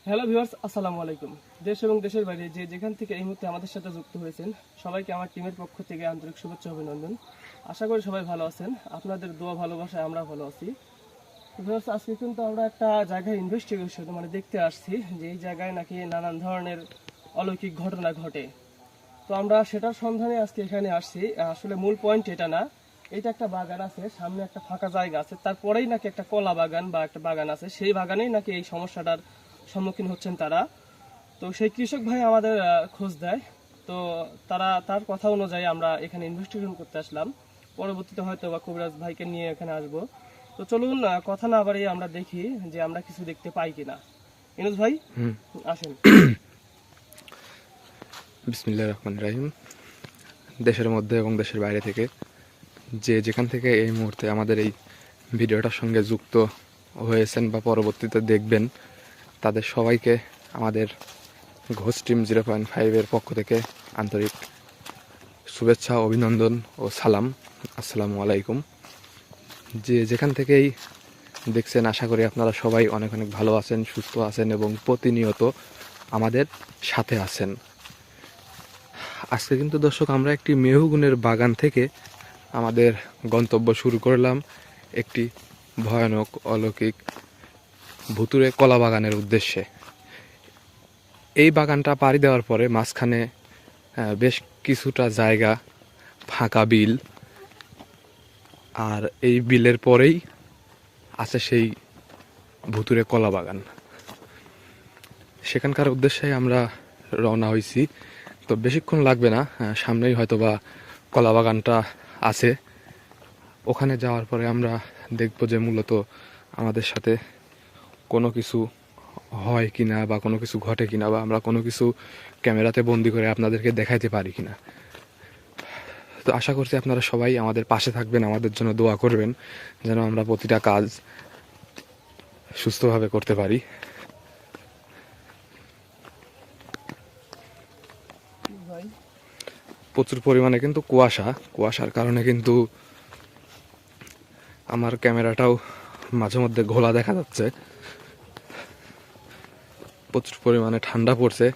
Hello viewers, আসসালামু আলাইকুম। দেশ এবং দেশের বাইরে যে যেখান থেকে এই মুহূর্তে আমাদের সাথে যুক্ত হয়েছেন সবাইকে আমার টিমের পক্ষ থেকে আন্তরিক শুভেচ্ছা অভিনন্দন। আশা করি সবাই ভালো আছেন। আপনাদের দোয়া ভালোবাসায় আমরা ভালো আছি। ভিউয়ার্স, আজকে কিন্তু আমরা একটা জায়গায় ইনভেস্টিগেশন দেখতে আসছি যে এই জায়গায় নাকি নানান ধরনের অলৌকিক ঘটনা ঘটে। তো আমরা সেটার সন্ধানে আজকে এখানে আসছি। আসলে মূল পয়েন্ট এটা না, এটা একটা বাগান আছে, সামনে একটা ফাঁকা জায়গা আছে, তারপরেই নাকি একটা কলা বাগান বা একটা বাগান আছে, সেই বাগানেই নাকি এই সমস্যাটার সম্মুখীন হচ্ছেন তারা। তো সেই কৃষক ভাই আমাদের খোঁজ দেয়। তো তার কথা অনুযায়ী আমরা এখানে ইনভেস্টিগেশন করতে আসলাম। পরবর্তীতে হয়তো বা কবিরাজ ভাইকে নিয়ে এখানে আসব। তো চলুন, কথা না বাড়িয়ে আমরা দেখি যে আমরা কিছু দেখতে পাই কিনা। ইনুস ভাই, আসেন। বিসমিল্লাহির রহমানির রহিম। দেশের মধ্যে এবং দেশের বাইরে থেকে যে যেখান থেকে এই মুহূর্তে আমাদের এই ভিডিওটার সঙ্গে যুক্ত হয়েছেন বা পরবর্তীতে দেখবেন, তাদের সবাইকে আমাদের ঘোষ টিম 0.5-এর পক্ষ থেকে আন্তরিক শুভেচ্ছা, অভিনন্দন ও সালাম। আসসালামু আলাইকুম। যে যেখান থেকেই দেখছেন, আশা করি আপনারা সবাই অনেক অনেক ভালো আছেন, সুস্থ আছেন এবং প্রতিনিয়ত আমাদের সাথে আছেন। আজকে কিন্তু দর্শক, আমরা একটি মেহগুনের বাগান থেকে আমাদের গন্তব্য শুরু করলাম একটি ভয়ানক অলৌকিক ভুতুড়ে কলা বাগানের উদ্দেশ্যে। এই বাগানটা পাড়ি দেওয়ার পরে মাঝখানে বেশ কিছুটা জায়গা ফাঁকা বিল, আর এই বিলের পরেই আছে সেই ভুতুড়ে কলা বাগান। সেখানকার উদ্দেশ্যে আমরা রওনা হয়েছি। তো বেশিক্ষণ লাগবে না, সামনেই হয়তো বা কলা বাগানটা আছে। ওখানে যাওয়ার পরে আমরা দেখব যে মূলত আমাদের সাথে কোনো কিছু হয় কিনা বা কোনো কিছু ঘটে কিনা, বা আমরা কোনো কিছু ক্যামেরাতে বন্দি করে আপনাদেরকে দেখাইতে পারি কিনা। তো আশা করছি আপনারা সবাই আমাদের পাশে থাকবেন, আমাদের জন্য দোয়া করবেন যেন আমরা প্রতিটা কাজ সুস্থভাবে করতে পারি। প্রচুর পরিমাণে কিন্তু কুয়াশার কারণে কিন্তু আমার ক্যামেরাটাও মাঝে মধ্যে ঘোলা দেখা যাচ্ছে। প্রচুর পরিমাণে ঠান্ডা পড়ছে,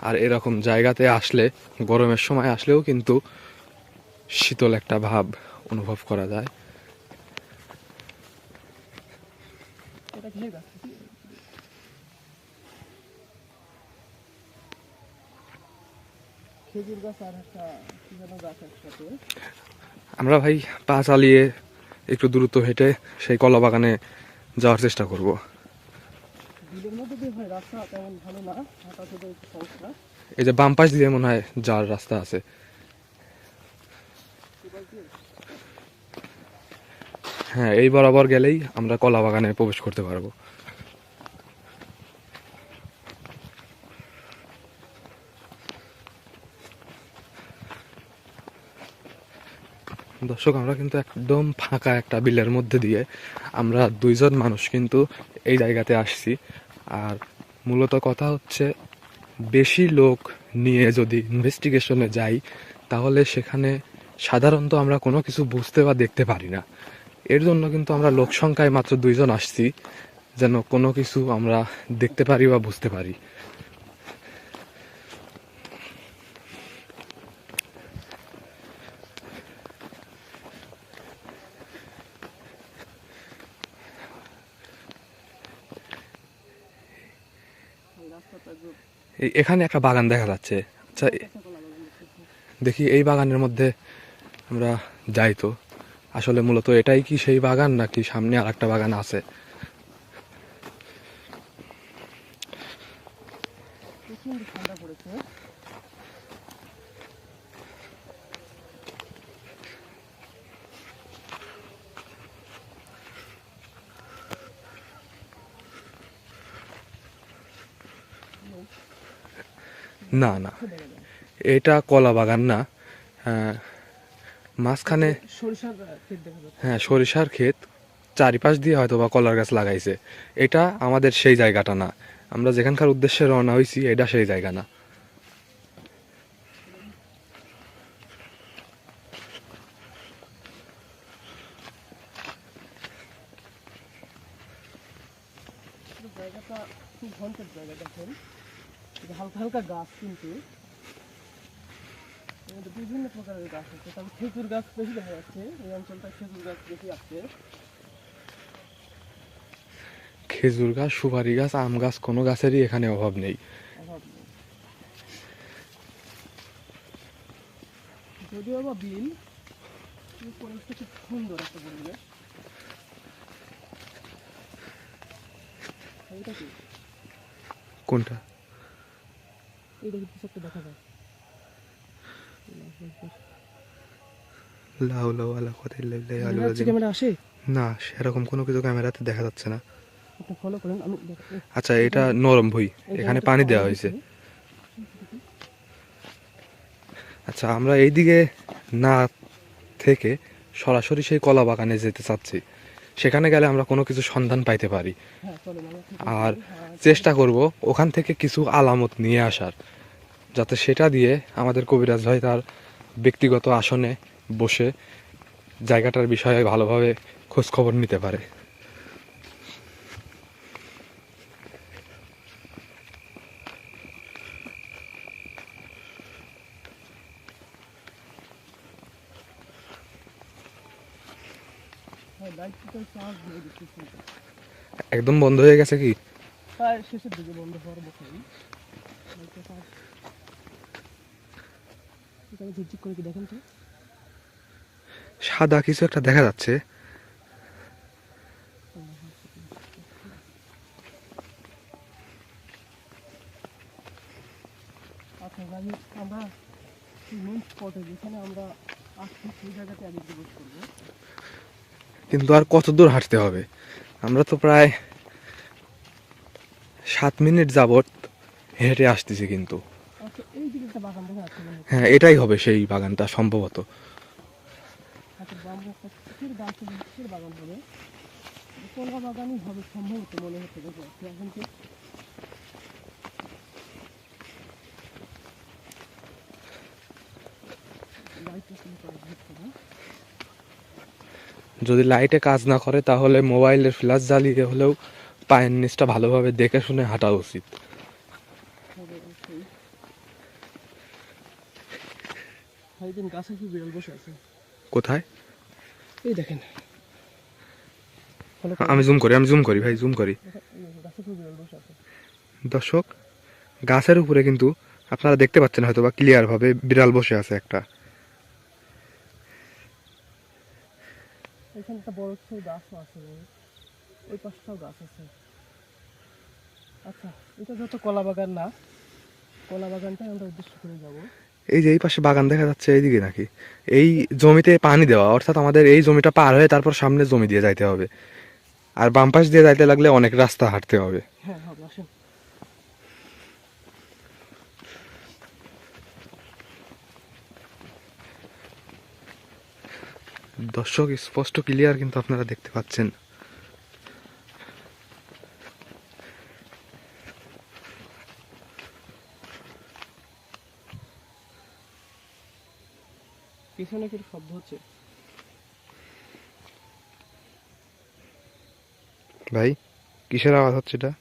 আর এরকম জায়গাতে আসলে, গরমের সময় আসলেও কিন্তু শীতল একটা ভাব অনুভব করা যায়। আমরা ভাই পা চালিয়ে একটু দূরত্ব হেঁটে সেই কলা বাগানে যাওয়ার চেষ্টা করব। এই যে বাম পাশ দিয়ে মনে হয় যাওয়ার রাস্তা আছে। হ্যাঁ, এই বরাবর গেলেই আমরা কলা বাগানে প্রবেশ করতে পারবো। দর্শক, আমরা কিন্তু একদম ফাঁকা একটা বিলের মধ্যে দিয়ে আমরা দুইজন মানুষ কিন্তু এই জায়গাতে আসছি। আর মূলত কথা হচ্ছে, বেশি লোক নিয়ে যদি ইনভেস্টিগেশনে যাই তাহলে সেখানে সাধারণত আমরা কোনো কিছু বুঝতে বা দেখতে পারি না। এর জন্য কিন্তু আমরা লোক সংখ্যায় মাত্র দুইজন আসছি, যেন কোনো কিছু আমরা দেখতে পারি বা বুঝতে পারি। এখানে একটা বাগান দেখা যাচ্ছে। আচ্ছা, দেখি এই বাগানের মধ্যে আমরা যাই। তো আসলে মূলত এটাই কি সেই বাগান, নাকি সামনে আর একটা বাগান আছে? না না, এটা কলা বাগান না। মাঝখানে হ্যাঁ, সরিষার ক্ষেত, চারিপাশ দিয়ে হয়তো বা কলার গাছ লাগাইছে। এটা আমাদের সেই জায়গাটা না। আমরা যেখানকার উদ্দেশ্যে রওনা হয়েছি এটা সেই জায়গা না। হন্টেড জায়গা দেখেন, এই যে হালকা হালকা গাছ, কিন্তু এর মধ্যে বিভিন্ন প্রকারের গাছ আছে। তবে খেজুর গাছ বেশি দেখা যাচ্ছে, এই অঞ্চলটা খেজুর গাছ বেশি আছে। খেজুর গাছ, সুপারি গাছ, আম গাছ, কোনো গাছেরই এখানে অভাব নেই। অভাব নেই। যদিও বা বিল, কিন্তু পরিবেশটা খুব সুন্দর একটা পরিবেশ। এইটা কি? কোনটা? এইটা কিছু একটা দেখা যায়। লাউ লাউ আলা কথা আলু দেখা যাচ্ছে ক্যামেরা আসে? না, সেরকম কোনো কিছু ক্যামেরাতে দেখা যাচ্ছে না। আপনি ফলো করেন, আমি আচ্ছা, এটা নরম ভুঁই, এখানে পানি দেওয়া হয়েছে। আচ্ছা, আমরা এইদিকে না থেকে সরাসরি সেই কলা বাগানে যেতে চাচ্ছি। সেখানে গেলে আমরা কোনো কিছু সন্ধান পাইতে পারি। হ্যাঁ চলেন, আমরা আর চেষ্টা করব ওখান থেকে কিছু আলামত নিয়ে আসার, যাতে সেটা দিয়ে আমাদের কবিরাজ ভাই তার ব্যক্তিগত আসনে বসে জায়গাটার বিষয়ে ভালোভাবে খোঁজ খবর নিতে পারে। লাইটটা চার্জ দিয়ে দিচ্ছি, একদম বন্ধ হয়ে গেছে কি? প্রায় শেষের দিকে বন্ধ হওয়ার মতোই। লাইটটা চার্জ এখানে ঝিকঝিক করে কি দেখেন তো? সাদা কিছু একটা দেখা যাচ্ছে। আচ্ছা যাই হোক, আমরা মেন স্পটে যেখানে আমরা আসছি সেই জায়গাতে আগে প্রবেশ করবো। কিন্তু আর কত দূর হাঁটতে হবে? আমরা তো প্রায় 7 মিনিট যাবত হেঁটে আসতেছি কিন্তু। আচ্ছা, এই দিকে একটা বাগান দেখা যাচ্ছে মনে হচ্ছে। হ্যাঁ, এটাই হবে সেই বাগানটা সম্ভবত। আচ্ছা, বাম একটা কিসের গাছ হবে, কিসের বাগান হবে? কলা বাগানই হবে সম্ভবত মনে হচ্ছে। দেখো এখন কি লাইটটা কিন্তু কাজ হচ্ছে না। যদি লাইটে কাজ না করে তাহলে মোবাইলের ফ্ল্যাশ জ্বালিয়ে হলেও পায়ের নিচটা ভালোভাবে দেখে শুনে হাঁটা উচিত। হবে অবশ্যই। ভাই দিন গাছে কি বিড়াল বসে আছে? কোথায়? এই দেখেন, ফলো আমি জুম করি ভাই, জুম করি। গাছে কি বিড়াল বসে আছে? দর্শক, গাছের উপরে কিন্তু আপনারা দেখতে পাচ্ছেন হয়তো বা ক্লিয়ার ভাবে বিড়াল বসে আছে একটা। এখানে একটা বড় ছোট গাছও আছে, ওই পাশটাও গাছ আছে। আচ্ছা, এটা যত কলা বাগান না, কলা বাগানটাই আমরা উদ্দেশ্য করে যাবো। এই যে এই পাশে বাগান দেখা যাচ্ছে, এইদিকে নাকি? এই জমিতে পানি দেওয়া, অর্থাৎ আমাদের এই জমিটা পার হয়ে তারপর সামনে জমি দিয়ে যাইতে হবে। আর বাম পাশ দিয়ে যাইতে লাগলে অনেক রাস্তা হাঁটতে হবে। হ্যাঁ হবে, আসেন। দর্শক, স্পষ্ট ক্লিয়ার কিন্তু আপনারা দেখতে পাচ্ছেন। পিছনে কি শব্দ হচ্ছে? ভাই, কিসের আওয়াজ হচ্ছে এটা?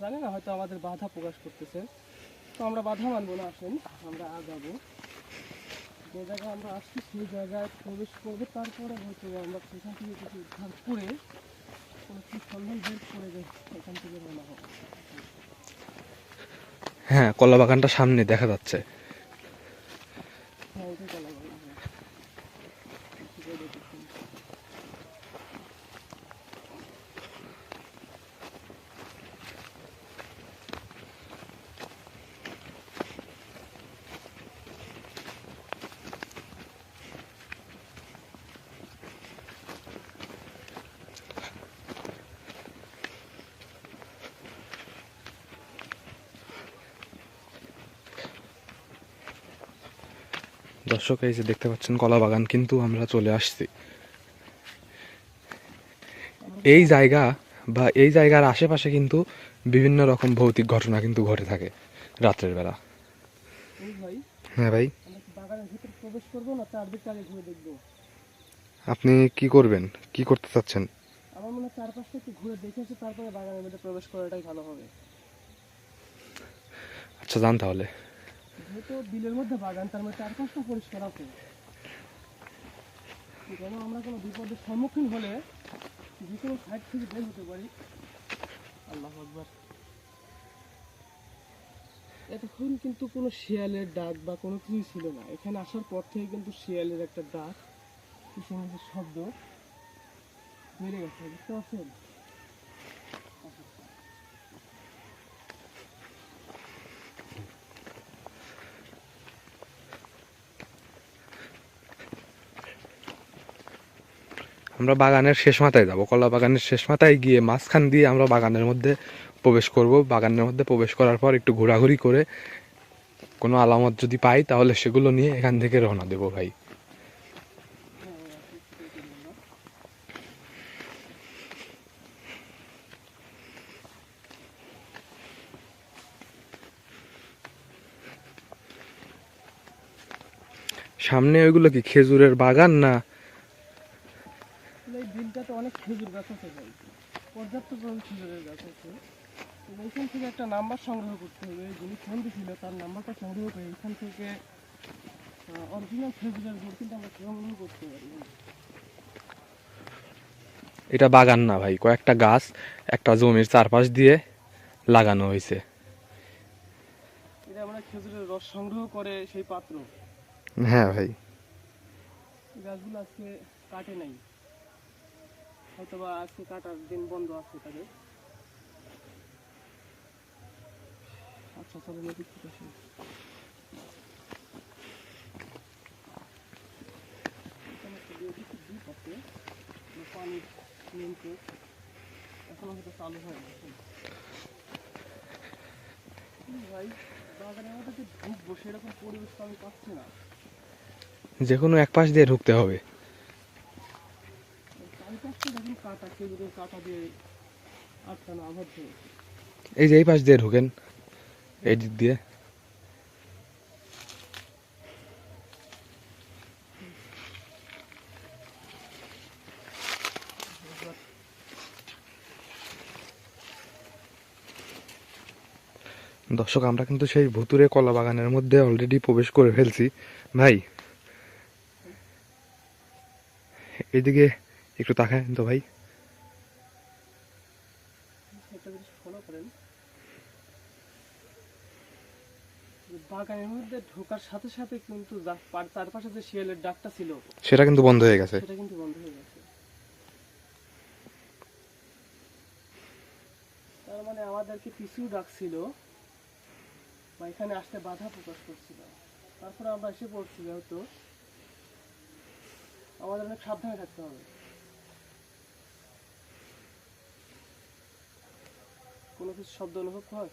জানি না, হয়তো আমাদের বাধা প্রকাশ করতেছে। তো আমরা বাধা মানবো না, আসেন আমরা আগাবো। যে জায়গায় আমরা আসছি সেই জায়গায় প্রবেশ করবো, তারপরে হয়তো আমরা সেখান থেকে কিছু উদ্ধার করে কোনো কি সন্ধান বের করে সেখান থেকে রওনা হবো। হ্যাঁ, কলা বাগানটা সামনে দেখা যাচ্ছে। হ্যাঁ, ওইটাই কলা বাগান, হ্যাঁ। ঠিক আছে, দেখুন। দর্শক, এই যে দেখতে পাচ্ছেন কলা বাগান, কিন্তু আমরা চলে আসছি। এই জায়গা বা এই জায়গার আশেপাশে কিন্তু বিভিন্ন রকম ভৌতিক ঘটনা কিন্তু ঘটে থাকে রাত্রের বেলা। এই ভাই, হ্যাঁ ভাই, আমরা কি বাগানের ভিতরে প্রবেশ করবো না চারদিকটা আগে ঘুরে দেখবো? আপনি কি করবেন, কি করতে চাচ্ছেন? আমরা চারপাশটা একটু ঘুরে দেখে এসে তারপরে বাগানের মধ্যে প্রবেশ করাটাই ভালো হবে। আচ্ছা যান তাহলে। যেহেতু বিলের মধ্যে বাগান, তার মানে চারপাশটা পরিষ্কার আছে, যেন আমরা কোনো বিপদের সম্মুখীন হলে যে কোনো সাইড থেকে বের হতে পারি। আল্লাহু আকবার। এতক্ষণ কিন্তু কোনো শিয়ালের ডাক বা কোনো কিছুই ছিল না, এখানে আসার পর থেকে কিন্তু শিয়ালের একটা ডাক, কিসের শব্দ বেড়ে গেছে, বুঝতে পারছেন? আমরা বাগানের শেষ মাথায় যাব, কলা বাগানের শেষ মাথায় গিয়ে মাঝখান দিয়ে আমরা বাগানের মধ্যে প্রবেশ করব। বাগানের মধ্যে প্রবেশ করার পর একটু ঘোরাঘুরি করে কোনো আলামত যদি পাই তাহলে সেগুলো নিয়ে এখান থেকে রওনা দেবো ভাই। সামনে ওইগুলো কি খেজুরের বাগান না? এই বিলটাতে অনেক খেজুর গাছ আছে ভাই, পর্যাপ্ত পরিমাণ খেজুরের গাছ আছে। এইখান থেকে একটা নাম্বার সংগ্রহ করতে হবে, যিনি ফোন দিয়েছিল তার নাম্বারটা সংগ্রহ করে এখান থেকে অরিজিনাল খেজুরের গুড় কিন্তু আমরা সংগ্রহ করতে পারি। এটা বাগান না ভাই, কয়েকটা গাছ একটা জমির চারপাশ দিয়ে লাগানো হয়েছে। এটা আমরা খেজুরের রস সংগ্রহ করে সেই পাত্র। হ্যাঁ ভাই। এই গাছগুলো আজকে কাটে নাই, হয়তোবা আজকে কাটার দিন বন্ধ আছে তাদের। আচ্ছা চলো নদী থেকে আসি। এখানে একটা দ্বীপ আছে, পানির নিয়ন্ত্রক, এখনো হয়তো চালু হয়নি। ভাই বাগানের মধ্যে যে ঢুকবো সেরকম পরিবেশ তো আমি পাচ্ছি না। যে কোনো এক পাশ দিয়ে ঢুকতে হবে। চারিপাশটা দেখুন কাটা, খেজুরের কাটা দিয়ে আটকানো, আবদ্ধ। এই যে এই পাশ দিয়ে ঢুকেন, এই দিক দিয়ে। দর্শক আমরা কিন্তু সেই ভুতুরে কলা বাগানের মধ্যে অলরেডি প্রবেশ করে ফেলছি ভাই। এইদিকে একটু তাকায় তো ভাই। একটা জিনিস ফলো করেন, বাগানের মধ্যে ঢোকার সাথে সাথে কিন্তু চারপাশে যে শিয়ালের ডাকটা ছিল সেটা কিন্তু বন্ধ হয়ে গেছে। সেটা কিন্তু বন্ধ হয়ে গেছে। তার মানে আমাদেরকে পিছু ডাকছিল বা এখানে আসতে বাধা প্রকাশ করছিল, তারপরে আমরা এসে পড়ছি, যেহেতু আমাদের অনেক সাবধানে থাকতে হবে। কোনো কিছু শব্দ অনুভব হয়?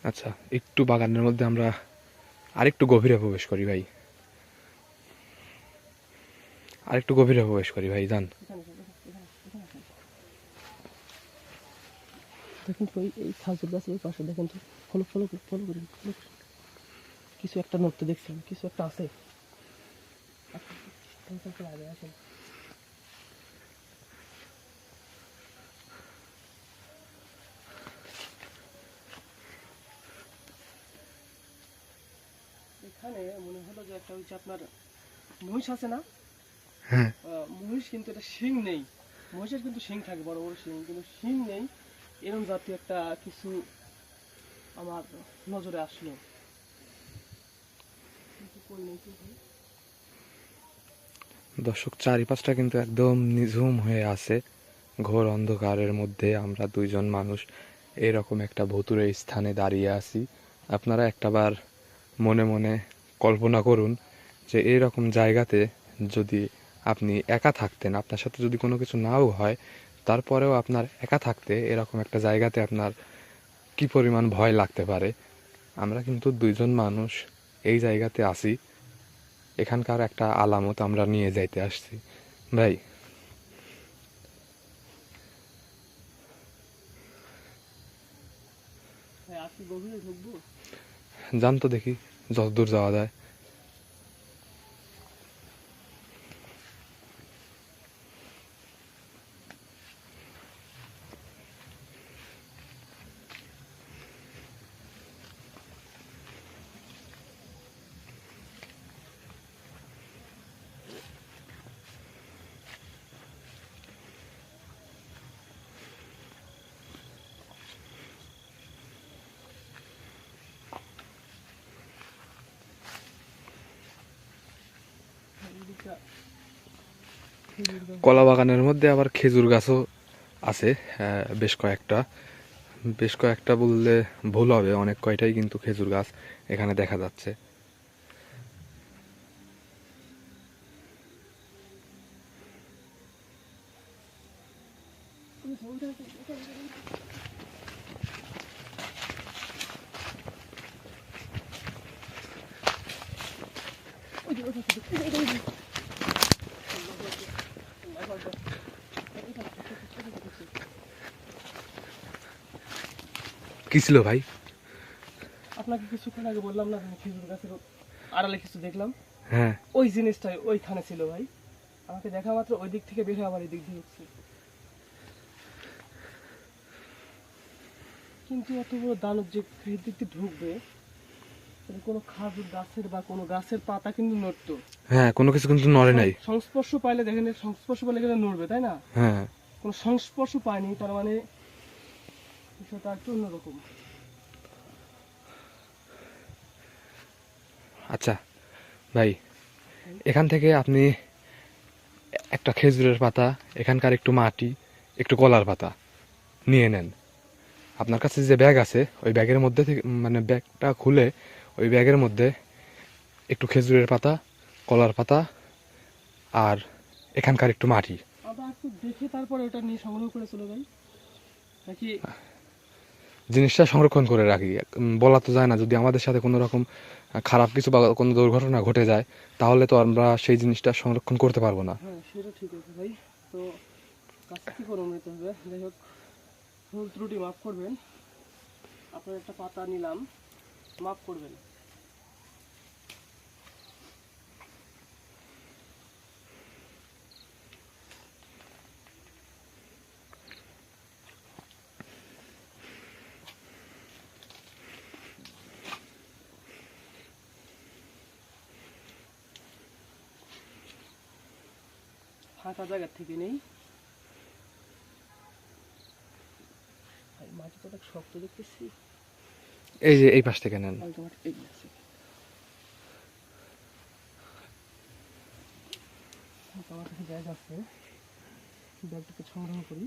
আচ্ছা একটু বাগানের মধ্যে আমরা আরেকটু গভীরে প্রবেশ করি ভাই, আরেকটু গভীরে প্রবেশ করি ভাই যান। দেখুন তো এই খাজুর গাছের পাশে দেখেন তো, ফলো ফলো ফলো করুন, ফলো করুন। কিছু একটা নড়তে দেখছেন, কিছু একটা আছে। আগে আসেন। এখানে মনে হলো যে একটা হচ্ছে আপনার মহিষ আছে না, হ্যাঁ মহিষ, কিন্তু এটা শিং নেই। মহিষের কিন্তু শিং থাকে, বড় বড় শিং, কিন্তু শিং নেই। এরকম জাতীয় একটা কিছু আমার নজরে আসলো। দর্শক চারিপাশটা কিন্তু একদম নিঝুম হয়ে আছে, ঘোর অন্ধকারের মধ্যে আমরা দুইজন মানুষ এরকম একটা ভুতুরে স্থানে দাঁড়িয়ে আছি। আপনারা একটাবার মনে মনে কল্পনা করুন যে এইরকম জায়গাতে যদি আপনি একা থাকতেন, আপনার সাথে যদি কোনো কিছু নাও হয়, তারপরেও আপনার একা থাকতে এরকম একটা জায়গাতে আপনার কি পরিমাণ ভয় লাগতে পারে। আমরা কিন্তু দুইজন মানুষ এই জায়গাতে আছি, এখানকার একটা আলামত আমরা নিয়ে যাইতে আসছি ভাই। গভীরে ঢুকবো, যান তো দেখি যতদূর যাওয়া যায়। একটা খেজুর গাছ। কলা বাগানের মধ্যে আবার খেজুর গাছও আছে, বেশ কয়েকটা বললে ভুল হবে, অনেক কয়টাই কিন্তু খেজুর গাছ এখানে দেখা যাচ্ছে। কি ছিল ভাই? আপনাকে কিছুক্ষণ আগে বললাম না আমি খেজুর গাছের আড়ালে কিছু দেখলাম, হ্যাঁ, ওই জিনিসটাই ওইখানে ছিল ভাই। আমাকে দেখা মাত্র ওই দিক থেকে বের হয়ে আবার এই দিক দিয়ে উঠছে। কিন্তু এত বড় দানব যে এই দিক দিয়ে ঢুকবে, তাহলে কোনো খাজুর গাছের বা কোনো গাছের পাতা কিন্তু নড়তো। হ্যাঁ, কোনো কিছু কিন্তু নড়ে নাই। সংস্পর্শ পাইলে দেখেন, সংস্পর্শ পাইলে এখানে নড়বে, তাই না? হ্যাঁ, কোনো সংস্পর্শ পায়নি, তার মানে বিষয়টা একটু অন্যরকম। আচ্ছা ভাই, এখান থেকে আপনি একটা খেজুরের পাতা, এখানকার একটু মাটি, একটু কলার পাতা নিয়ে নেন। আপনার কাছে যে ব্যাগ আছে ওই ব্যাগের মধ্যে থেকে, মানে ব্যাগটা খুলে ওই ব্যাগের মধ্যে একটু খেজুরের পাতা, কলার পাতা আর এখানকার একটু মাটি, আমরা একটু দেখে তারপরে ওটা নিয়ে সংগ্রহ করে চলে যাই নাকি? জিনিসটা সংরক্ষণ করে রাখি। বলা তো যায় না, যদি আমাদের সাথে কোনো রকম খারাপ কিছু বা কোনো দুর্ঘটনা ঘটে যায় তাহলে তো আমরা সেই জিনিসটা সংরক্ষণ করতে পারবো না। হ্যাঁ, সেটা ঠিক আছে ভাই। তো কাজটা কি করে নিতে হবে? যাই হোক, ভুল ত্রুটি মাফ করবেন। আপনার একটা পাতা নিলাম, মাফ করবেন। ফাঁকা জায়গা থেকে নেই ভাই, মাটিটা অনেক শক্ত দেখতেছি। এই যে এই পাশ থেকে নেন। হালকা মাটি এই আছে, আমার কাছে ব্যাগ আছে, ব্যাগটাকে সংগ্রহ করি।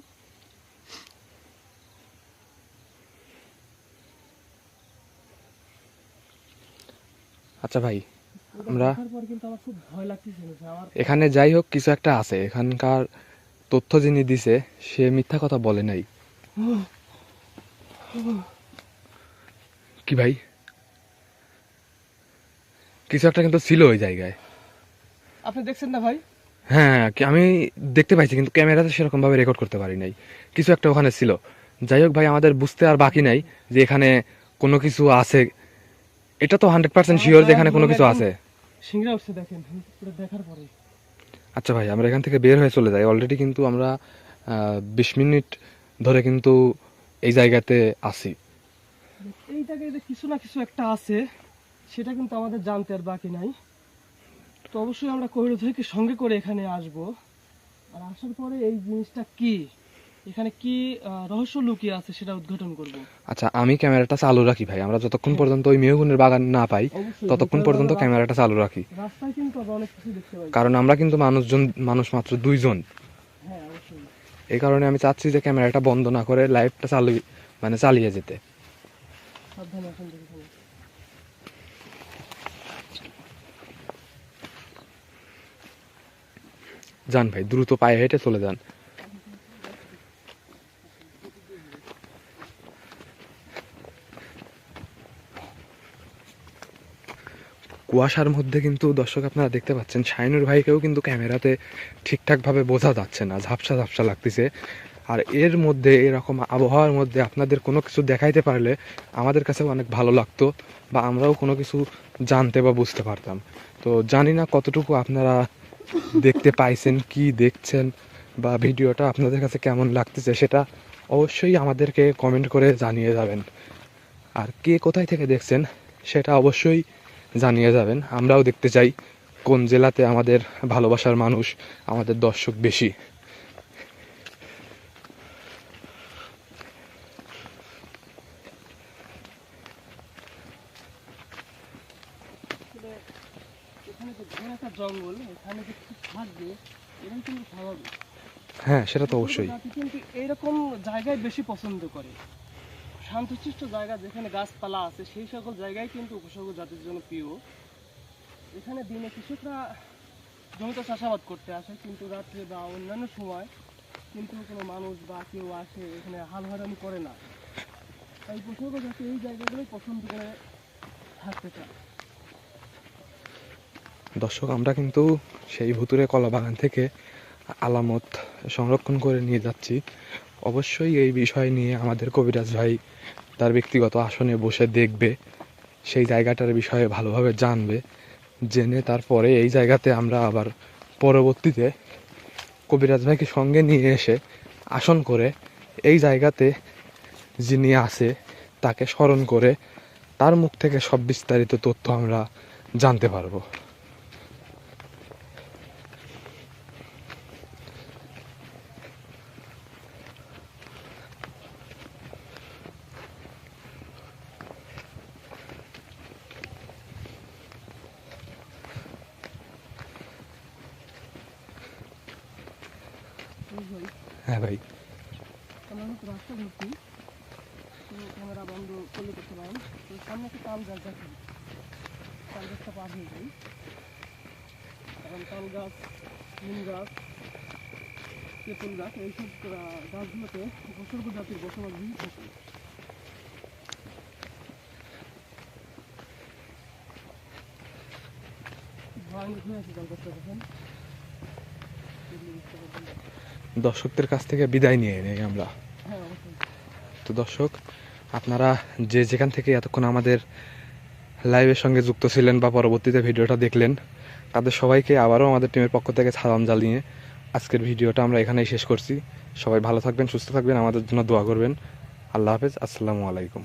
আচ্ছা ভাই, ওটা আমরা দেখার পর কিন্তু আমার খুব ভয় লাগতেছে যে আমার এখানে যাই হোক কিছু একটা আছে, এখানকার তথ্য যিনি দিছে সে মিথ্যা কথা বলে নাই। কি ভাই, কিছু একটা কিন্তু ছিল ওই জায়গায়। আপনি দেখছেন না ভাই? হ্যাঁ, আমি দেখতে পাইছি কিন্তু ক্যামেরাতে সেরকম ভাবে রেকর্ড করতে পারি নাই। কিছু একটা ওখানে ছিল। যাই হোক ভাই, আমাদের বুঝতে আর বাকি নাই যে এখানে কোনো কিছু আছে। এটা তো 100% শিওর যে এখানে কোনো কিছু আছে। সিংড়া উঠছে দেখেন, পুরো দেখার পরে। আচ্ছা ভাই, আমরা এখান থেকে বের হয়ে চলে যাই। অলরেডি কিন্তু আমরা 20 মিনিট ধরে কিন্তু এই জায়গাতে আছি। এই জায়গায় যে কিছু না কিছু একটা আছে, সেটা কিন্তু আমাদের জানতে আর বাকি নাই। তো অবশ্যই আমরা কোহিনুর থেকে সঙ্গে করে এখানে আসব, আর আসার পরে এই জিনিসটা কি, এখানে কি রহস্য লুকিয়ে আছে সেটা উদ্ঘাটন করব। আচ্ছা, আমি ক্যামেরাটা চালু রাখি ভাই। আমরা যতক্ষণ পর্যন্ত ওই মেহগুনের বাগান না পাই অবশ্যই ততক্ষণ কারণ পর্যন্ত আমরা ক্যামেরাটা চালু রাখি। রাস্তায় কিন্তু আমরা অনেক কিছু দেখতে পাই। কারণ আমরা কিন্তু মানুষ মাত্র 2 জন। হ্যাঁ, অবশ্যই। এই কারণে আমি চাচ্ছি যে ক্যামেরাটা বন্ধ না করে লাইভটা চালিয়ে যেতে। সাবধানে আসেন দেখে। যান ভাই, দ্রুত পায়ে হেঁটে চলে যান। কুয়াশার মধ্যে কিন্তু দর্শক আপনারা দেখতে পাচ্ছেন শাইনুর ভাইকেও কিন্তু ক্যামেরাতে ঠিকঠাক ভাবে বোঝা যাচ্ছে না, ঝাপসা ঝাপসা লাগতেছে। আর এর মধ্যে, এরকম আবহাওয়ার মধ্যে আপনাদের কোনো কিছু দেখাইতে পারলে আমাদের কাছেও অনেক ভালো লাগতো, বা আমরাও কোনো কিছু জানতে বা বুঝতে পারতাম। তো জানি না কতটুকু আপনারা দেখতে পাইছেন, কি দেখছেন, বা ভিডিওটা আপনাদের কাছে কেমন লাগতেছে সেটা অবশ্যই আমাদেরকে কমেন্ট করে জানিয়ে যাবেন। আর কে কোথায় থেকে দেখছেন সেটা অবশ্যই জানিয়ে যাবেন। আমরাও দেখতে চাই কোন জেলাতে আমাদের ভালোবাসার মানুষ, আমাদের দর্শক বেশি। আসলে এখানে যে ঘন একটা জঙ্গল, এখানে যে ঠিক থাকবে এটাই কিন্তু স্বাভাবিক। হ্যাঁ, সেটা তো অবশ্যই। জাতি কিন্তু এইরকম জায়গায় বেশি পছন্দ করে। শান্তশিষ্ট জায়গা যেখানে গাছপালা আছে সেই সকল জায়গায় কিন্তু উপসর্গ জাতির জন্য প্রিয়। এখানে দিনে কৃষকরা জমিতে চাষাবাদ করতে আসে, কিন্তু রাত্রে বা অন্যান্য সময় কিন্তু কোনো মানুষ বা কেউ আসে এখানে হাল হয়রানি করে না। তাই উপসর্গ জাতি এই জায়গাগুলোই পছন্দ করে থাকতে চায়। দর্শক, আমরা কিন্তু সেই ভুতুরে কলা বাগান থেকে আলামত সংরক্ষণ করে নিয়ে যাচ্ছি। অবশ্যই এই বিষয় নিয়ে আমাদের কবিরাজ ভাই তার ব্যক্তিগত আসনে বসে দেখবে, সেই জায়গাটার বিষয়ে ভালোভাবে জানবে, জেনে তারপরে এই জায়গাতে আমরা আবার পরবর্তীতে কবিরাজ ভাইকে সঙ্গে নিয়ে এসে আসন করে এই জায়গাতে যিনি আছে তাকে স্মরণ করে তার মুখ থেকে সব বিস্তারিত তথ্য আমরা জানতে পারবো। হ্যাঁ ভাই, আমরা হয়তো রাস্তা ধরছি, তো ক্যামেরা বন্ধ করলে করতে পারেন। তো সামনে একটা তাল গাছ দেখেন, তাল গাছটা পার হয়ে যাই, কারণ তাল গাছ, নিম গাছ, তেঁতুল গাছ এইসব গাছগুলোতে উপসর্গ জাতির বসবাস বেশি থাকে। ভয়ানক হয়ে আছে তাল গাছটা দেখেন। দর্শকদের কাছ থেকে বিদায় নিয়ে নেই আমরা। হ্যাঁ অবশ্যই। তো দর্শক, আপনারা যে যেখান থেকে এতক্ষণ আমাদের লাইভের সঙ্গে যুক্ত ছিলেন বা পরবর্তীতে ভিডিওটা দেখলেন, তাদের সবাইকে আবারও আমাদের টিমের পক্ষ থেকে সালাম জানিয়ে আজকের ভিডিওটা আমরা এখানেই শেষ করছি। সবাই ভালো থাকবেন, সুস্থ থাকবেন, আমাদের জন্য দোয়া করবেন। আল্লাহ হাফেজ, আসসালামু আলাইকুম।